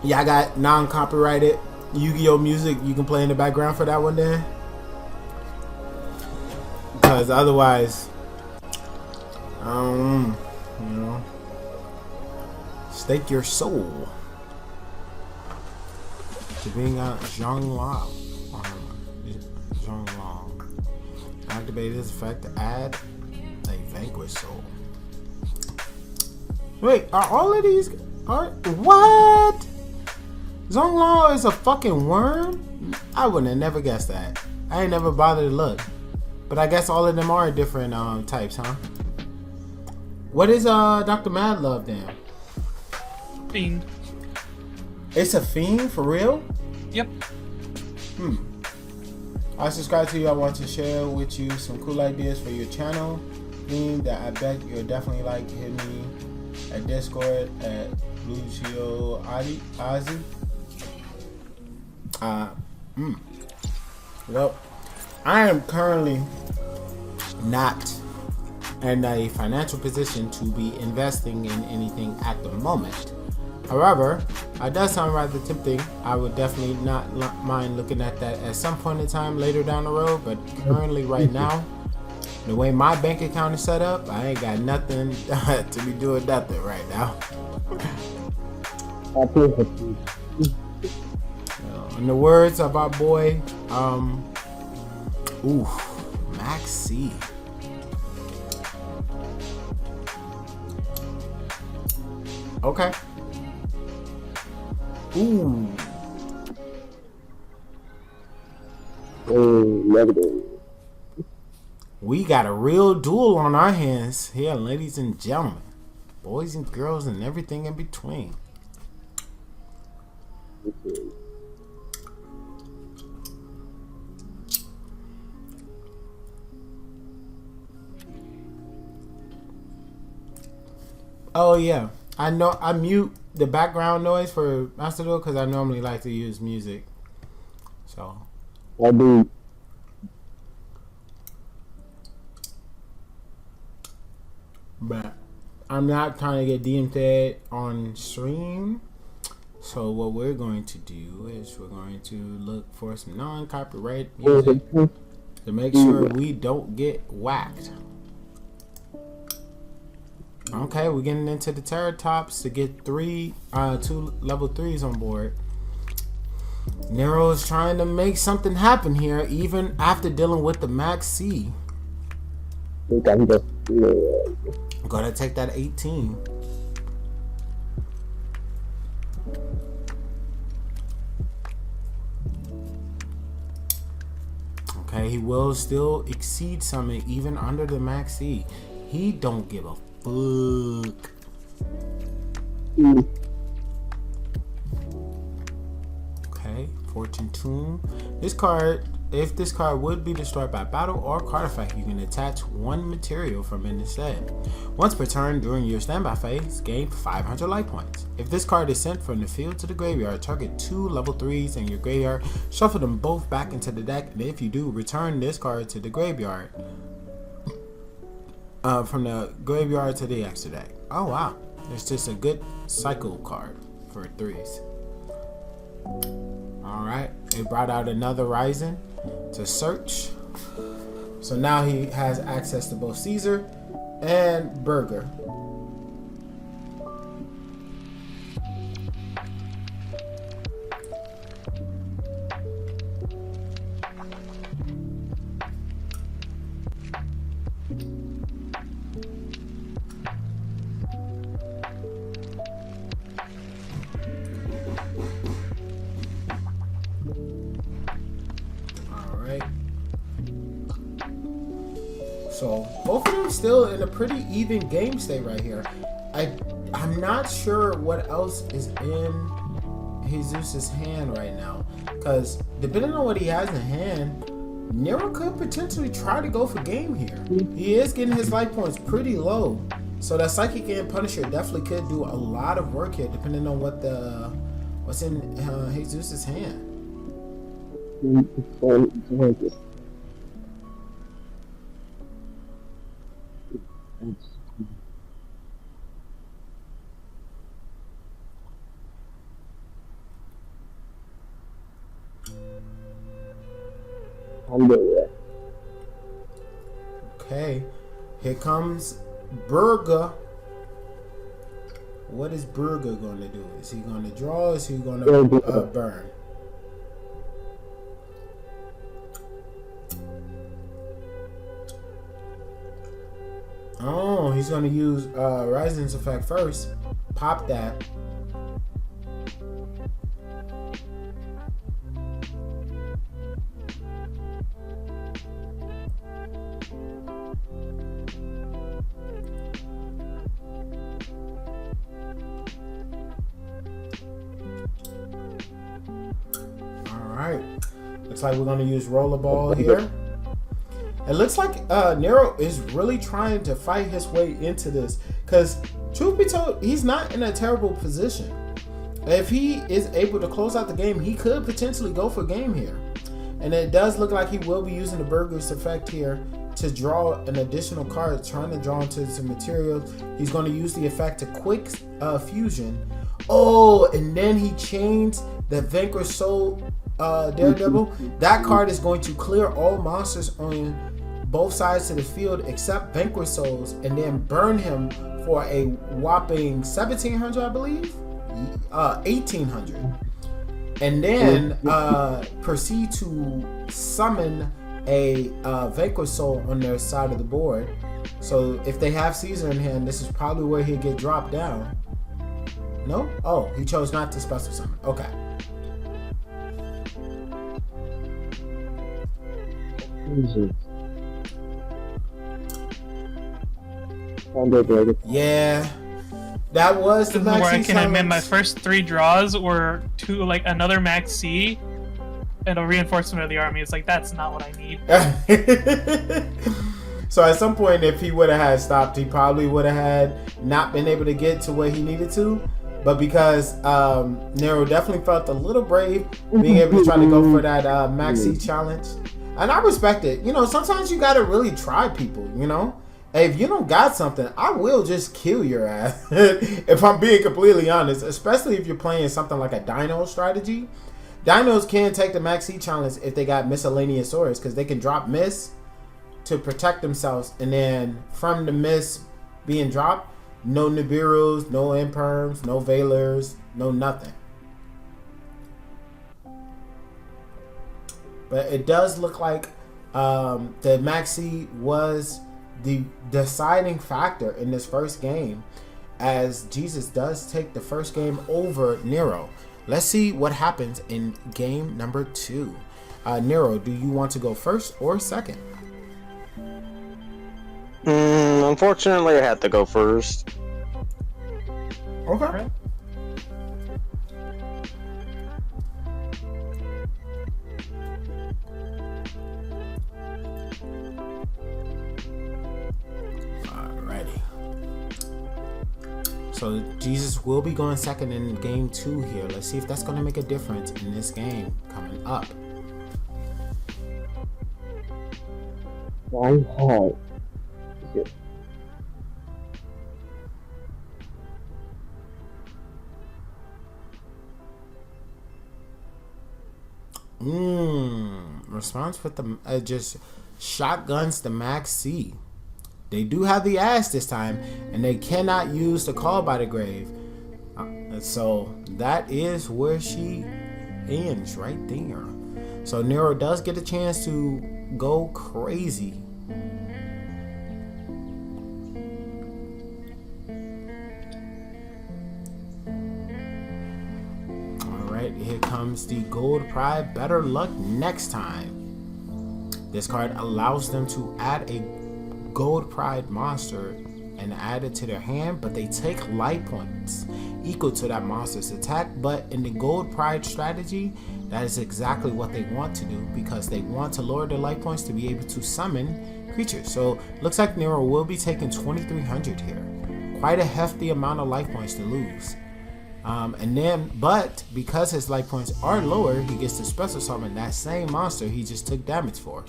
Yeah, I got non-copyrighted Yu-Gi-Oh music you can play in the background for that one then. Because otherwise, you know, stake your soul to being a Zhang Lao. Zhang Lao. Activate this effect to add a vanquish soul. Wait, are all of these what? Zhang Lao is a fucking worm? I wouldn't have never guessed that. I ain't never bothered to look. But I guess all of them are different types, huh? What is Dr. Madlove then? Fiend. It's a fiend for real? Yep. I subscribe to you. I want to share with you some cool ideas for your channel theme that I bet you'll definitely like. Hit me at Discord at YuGiOh Ozzy. Well, I am currently not in a financial position to be investing in anything at the moment. However, it does sound rather tempting. I would definitely not mind looking at that at some point in time later down the road, but currently right now, the way my bank account is set up, I ain't got nothing to be doing nothing right now. In the words of our boy, Max C. Okay. Ooh. Negative. We got a real duel on our hands here, ladies and gentlemen. Boys and girls and everything in between. Oh yeah, I know I mute the background noise for Master Duel because I normally like to use music. So I do. But I'm not trying to get DM'd on stream. So what we're going to do is we're going to look for some non-copyright music to make sure we don't get whacked. Okay, we're getting into the Terratops to get two level 3s on board. Nero is trying to make something happen here, even after dealing with the Max C. Gotta take that 18. Okay, he will still exceed summon even under the Max C. He don't give a fuck. Okay, Fortune Tomb. This card, if this card would be destroyed by battle or card effect, you can attach one material from it instead. Once per turn during your standby phase, gain 500 life points. If this card is sent from the field to the graveyard, target 2 level 3s in your graveyard, shuffle them both back into the deck, and if you do, return this card to the graveyard. From the graveyard to the extra deck. Oh wow, it's just a good cycle card for 3s. Alright, it brought out another Rising to search. So now he has access to both Caesar and Burger. So both of them still in a pretty even game state right here. I'm not sure what else is in Jesus' hand right now, because depending on what he has in hand, Nero could potentially try to go for game here. He is getting his life points pretty low, so that Psychic and Punisher definitely could do a lot of work here, depending on what's in Jesus' hand. Okay, here comes Burger. What is Burger going to do? Is he going to draw? Or is he going to burn? Oh, he's going to use Rising's effect first. Pop that. Alright. Looks like we're going to use Rollerball here. It looks like Nero is really trying to fight his way into this. Because, truth be told, he's not in a terrible position. If he is able to close out the game, he could potentially go for game here. And it does look like he will be using the Burger's effect here to draw an additional card, trying to draw into some materials. He's going to use the effect to quick fusion. Oh, and then he chains the Vanquish Soul Daredevil. That card is going to clear all monsters on both sides of the field except Vanquish Souls, and then burn him for a whopping 1,700, I believe, 1,800, and then proceed to summon a Vanquish Soul on their side of the board. So if they have Caesar in hand, this is probably where he'll get dropped down. No? Oh, he chose not to special summon. Okay. Yeah, that was the max where C I can admit my first 3 draws were to like another max C and a reinforcement of the army. It's like, that's not what I need. So at some point, if he would have had stopped, he probably would have had not been able to get to where he needed to. But because Nero definitely felt a little brave being able to try to go for that max C challenge. And I respect it. You know, sometimes you got to really try people, you know. Hey, if you don't got something, I will just kill your ass. If I'm being completely honest, especially if you're playing something like a Dino strategy. Dinos can take the Max C challenge if they got miscellaneous swords, because they can drop miss to protect themselves, and then from the miss being dropped, no Nibiru's, no Imperms, no Valors, no nothing. But it does look like the Max C was the deciding factor in this first game, as Jesus does take the first game over Nero. Let's see what happens in game number 2. Nero, do you want to go first or second? Unfortunately, I had to go first. Okay. So Jesus will be going second in game 2 here. Let's see if that's going to make a difference in this game coming up. Response with the just shotguns the Max C. They do have the ass this time, and they cannot use the call by the grave. So that is where she ends right there. So Nero does get a chance to go crazy. Alright, here comes the Gold Pride. Better luck next time. This card allows them to add a Gold Pride monster and add it to their hand, but they take life points equal to that monster's attack. But in the Gold Pride strategy, that is exactly what they want to do, because they want to lower their life points to be able to summon creatures. So looks like Nero will be taking 2,300 here. Quite a hefty amount of life points to lose. But because his life points are lower, he gets to special summon that same monster he just took damage for.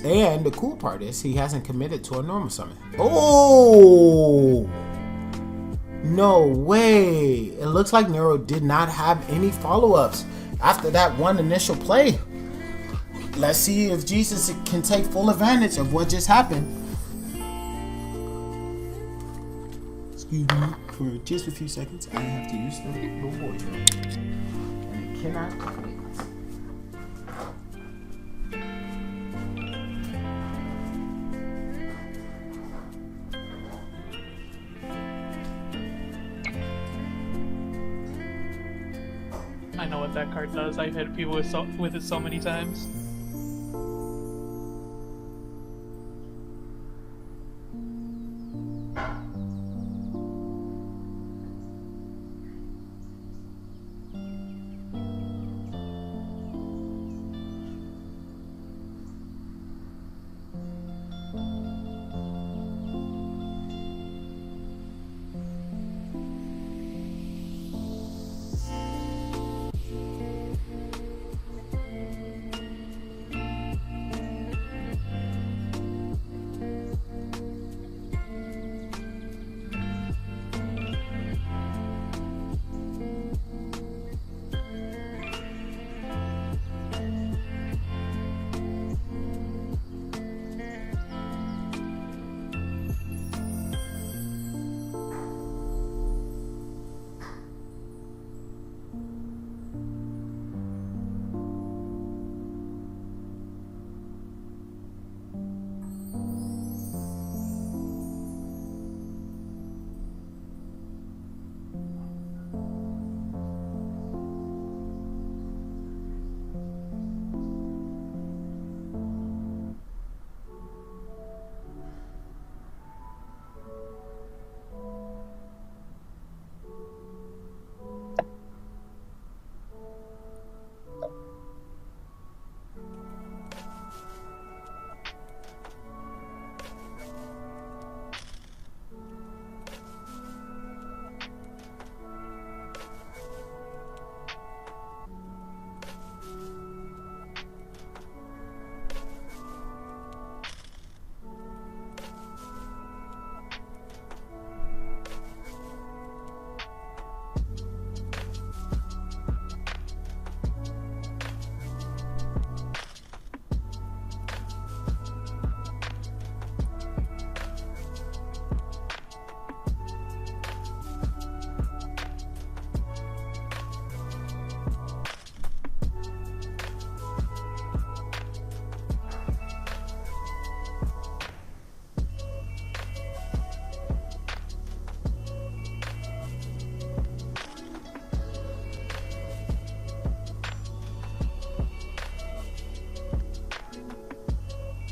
And the cool part is he hasn't committed to a normal summon. Oh! No way! It looks like Nero did not have any follow-ups. after that one initial play. Let's see if Jesus can take full advantage of what just happened. Excuse me for just a few seconds. I have to use the little voice, and it cannot wait. I know what that card does. I've hit people with it so many times.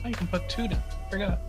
Oh, you can put 2 down. Forgot.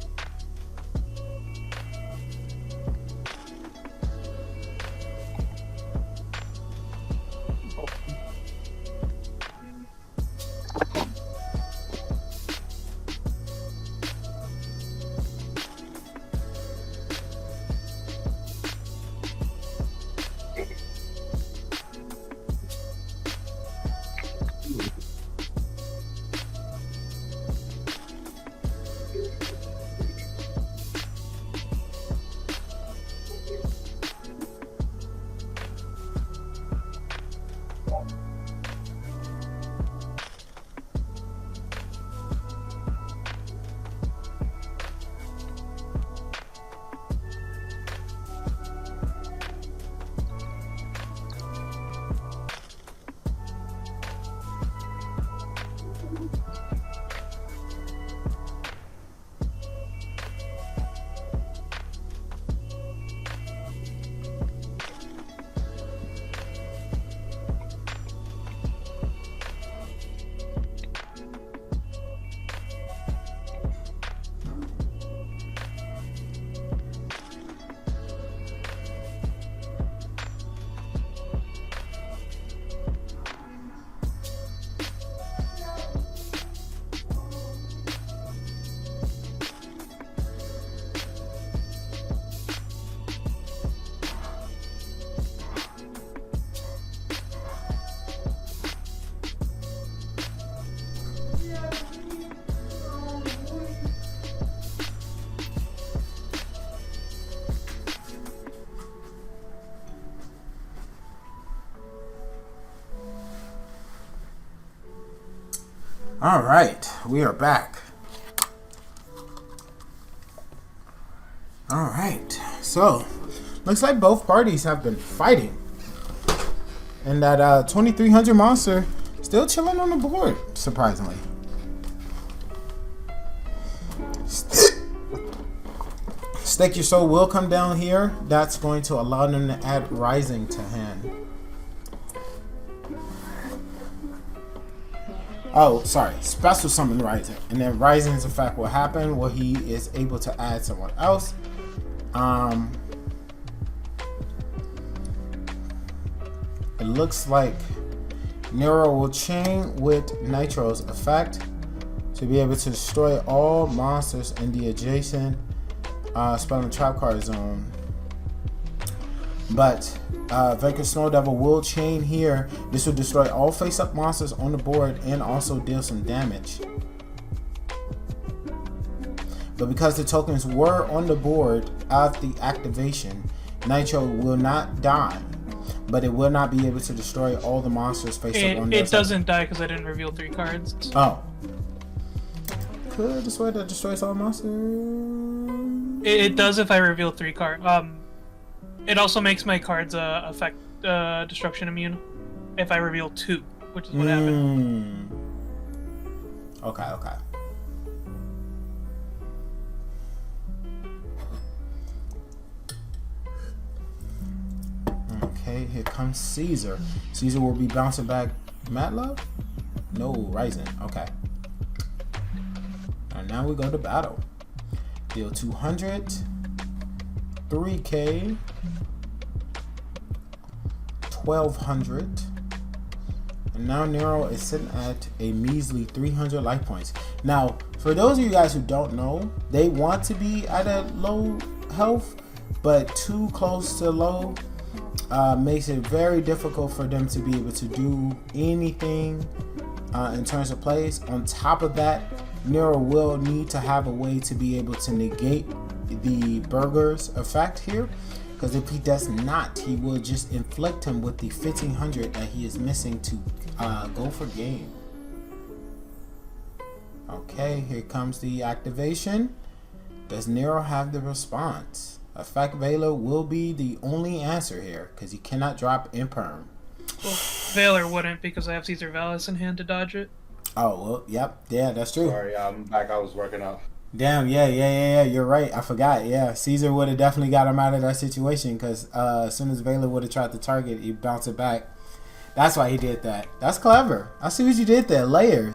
All right, we are back. All right, so looks like both parties have been fighting, and that 2300 monster still chilling on the board, surprisingly. Stake Your Soul will come down here. That's going to allow them to add Rising to hand. Oh, sorry. Special Summon Rising. And then Rising's effect will happen where he is able to add someone else. It looks like Nero will chain with Nitro's effect to be able to destroy all monsters in the adjacent spell and trap card zone. But Vanquish Snow Devil will chain here. This will destroy all face-up monsters on the board and also deal some damage. But because the tokens were on the board at the activation, Nitro will not die, but it will not be able to destroy all the monsters face-up on the It doesn't die because I didn't reveal 3 cards. Oh. Could destroy that destroys all monsters? It does if I reveal 3 cards. It also makes my cards affect destruction immune if I reveal 2, which is what happened. Okay. Okay, here comes Caesar. Caesar will be bouncing back Mad Love? No, Rising. Okay. And now we go to battle. Deal 200, 3K, 1200, and now Nero is sitting at a measly 300 life points. Now, for those of you guys who don't know, they want to be at a low health, but too close to low makes it very difficult for them to be able to do anything in terms of plays. On top of that, Nero will need to have a way to be able to negate the burger's effect here, because if he does not, he will just inflict him with the 1500 that he is missing to go for game. Okay, here comes the activation. Does Nero have the response? Effect Veiler will be the only answer here, because he cannot drop Imperm. Well, Veiler wouldn't, because I have Caesar Vallis in hand to dodge it. Oh, well, yep. Yeah, that's true. Sorry, I'm back. I was working out. Damn, yeah. You're right. I forgot. Yeah, Caesar would have definitely got him out of that situation, because as soon as Veiler would have tried to target, he bounced it back. That's why he did that. That's clever. I see what you did there. Layers.